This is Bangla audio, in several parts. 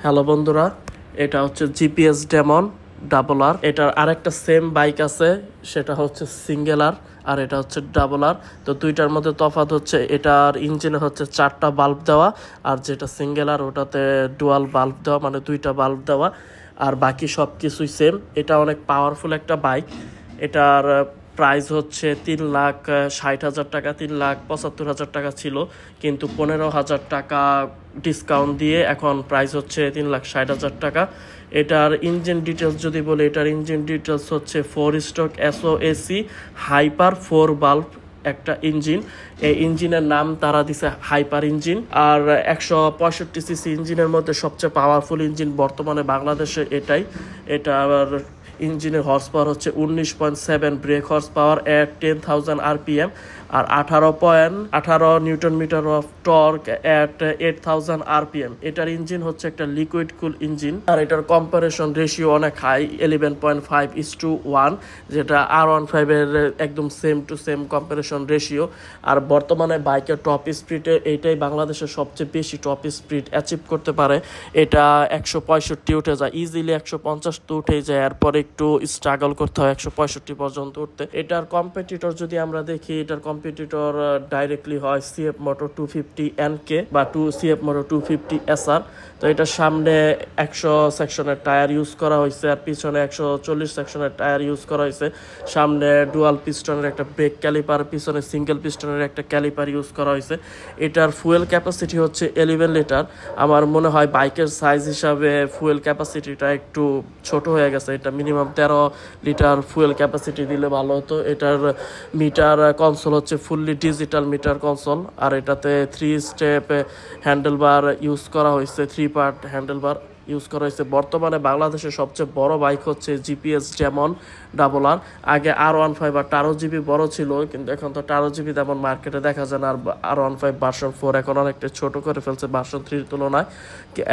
হ্যালো বন্ধুরা, এটা হচ্ছে জিপিএস ডেমন ডাবল আর। এটার আরেকটা সেম বাইক আছে, সেটা হচ্ছে সিঙ্গেল আর, আর এটা হচ্ছে ডাবল আর। তো দুইটার মধ্যে তফাৎ হচ্ছে এটার ইঞ্জিনে হচ্ছে 4টা বাল্ব দেওয়া, আর যেটা সিঙ্গেল আর ওটাতে ডুয়াল বাল্ব দেওয়া, মানে 2টা বাল্ব দেওয়া, আর বাকি সব কিছুই সেম। এটা অনেক পাওয়ারফুল একটা বাইক। এটার প্রাইস হচ্ছে 3,60,000 টাকা, 3,75,000 টাকা ছিল, কিন্তু 15,000 টাকা ডিসকাউন্ট দিয়ে এখন প্রাইস হচ্ছে 3,60,000 টাকা। এটার ইঞ্জিন ডিটেলস যদি বলি, এটার ইঞ্জিন ডিটেলস হচ্ছে 4 স্ট্রোক SOAC হাইপার 4 বাল্ব একটা ইঞ্জিন। এই ইঞ্জিনের নাম তারা দিছে হাইপার ইঞ্জিন। আর 165cc ইঞ্জিনের মধ্যে সবচেয়ে পাওয়ারফুল ইঞ্জিন বর্তমানে বাংলাদেশে এটাই। এটার ইঞ্জিনের হর্স পাওয়ার হচ্ছে 19.7 brake horse power at 10,000 RPM, আর 18 newton metre of torque at 8,000 RPM। এটার ইঞ্জিন হচ্ছে একটা লিকুইড কুল ইঞ্জিন, আর এটার কম্পারেশন রেশিও অনেক হাই, 11.5:1, যেটা R15 এর একদম same to same compression ratio. আর বর্তমানে বাইকের টপ স্পিডে এইটাই বাংলাদেশের সবচেয়ে বেশি টপ স্পিড অ্যাচিভ করতে পারে। এটা 165 উঠে যায়, ইজিলি 150 তো উঠে যায়, এরপরে একটু স্ট্রাগল করতে হয় 165 পর্যন্ত উঠতে। এটার কম্পিটিটর যদি আমরা দেখি, এটার কম্পিটিটর ডাইরেক্টলি হয় CF Moto 250 NK বা CF Moto 250 SR। তো এটার সামনে 100 সেকশনের টায়ার ইউজ করা হয়েছে, আর পিছনে 140 সেকশনের টায়ার ইউজ করা হয়েছে। সামনে ডুয়াল পিস্টনের একটা ব্রেক ক্যালিপার, পিছনে সিঙ্গেল পিস্টনের একটা ক্যালিপার ইউজ করা হয়েছে। এটার ফুয়েল ক্যাপাসিটি হচ্ছে 11 লিটার। আমার মনে হয় বাইকের সাইজ হিসাবে ফুয়েল ক্যাপাসিটিটা একটু ছোট হয়ে গেছে, এটা মিনিমাম 13 লিটার ফুয়েল ক্যাপাসিটি দিলে ভালো হতো। এটার মিটার কনসোল হচ্ছে ফুললি ডিজিটাল মিটার কনসোল, আর এটাতে 3 স্টেপ হ্যান্ডেলবার ইউজ করা হয়েছে, 3 পার্ট হ্যান্ডেলবার ইউজ করা হয়েছে। বর্তমানে বাংলাদেশের সবচেয়ে বড় বাইক হচ্ছে জিপিএস ডেমন ডাবল আর। আগে R15 আর 12GB বড় ছিল, কিন্তু এখন তো 12GB তেমন মার্কেটে দেখা যায় না। আর R15 ভার্সন 4 এখন অনেকটা ছোট করে ফেলছে ভার্সন 3 তুলনায়।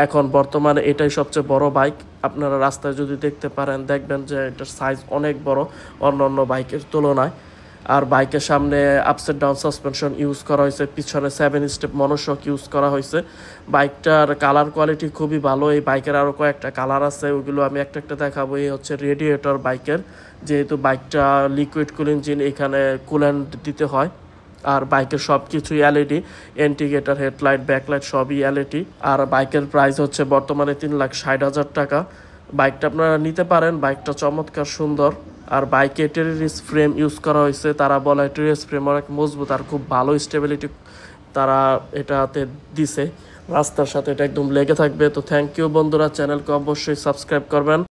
এখন বর্তমানে এটাই সবচেয়ে বড় বাইক। আপনারা রাস্তায় যদি দেখতে পারেন, দেখবেন যে এটার সাইজ অনেক বড় অন্য বাইকের তুলনায়। আর বাইকের সামনে আপসাইড ডাউন সাসপেনশন ইউজ করা হয়েছে, পিছনে 7 স্টেপ মনোশক ইউজ করা হয়েছে। বাইকটার কালার কোয়ালিটি খুবই ভালো। এই বাইকের আরও কয়েকটা কালার আছে, ওইগুলো আমি একটা দেখাবো। এই হচ্ছে রেডিয়েটর বাইকের, যেহেতু বাইকটা লিকুইড কুল ইঞ্জিন, এখানে কুল্যান্ট দিতে হয়। আর বাইকের সব কিছুই LED, ইন্ডিকেটর, হেডলাইট, ব্যাকলাইট সবই LED। আর বাইকের প্রাইস হচ্ছে বর্তমানে 3,60,000 টাকা। বাইকটা আপনারা নিতে পারেন, বাইকটা চমৎকার সুন্দর। আর বাইকে টেরিস ফ্রেম ইউজ করা হয়েছে, তারা বলে টেরিস ফ্রেম অনেক মজবুত আর খুব ভালো স্টেবিলিটি তারা এটাতে দিছে, রাস্তার সাথে এটা একদম লেগে থাকবে। তো থ্যাংক ইউ বন্ধুরা, চ্যানেলকে অবশ্যই সাবস্ক্রাইব করবেন।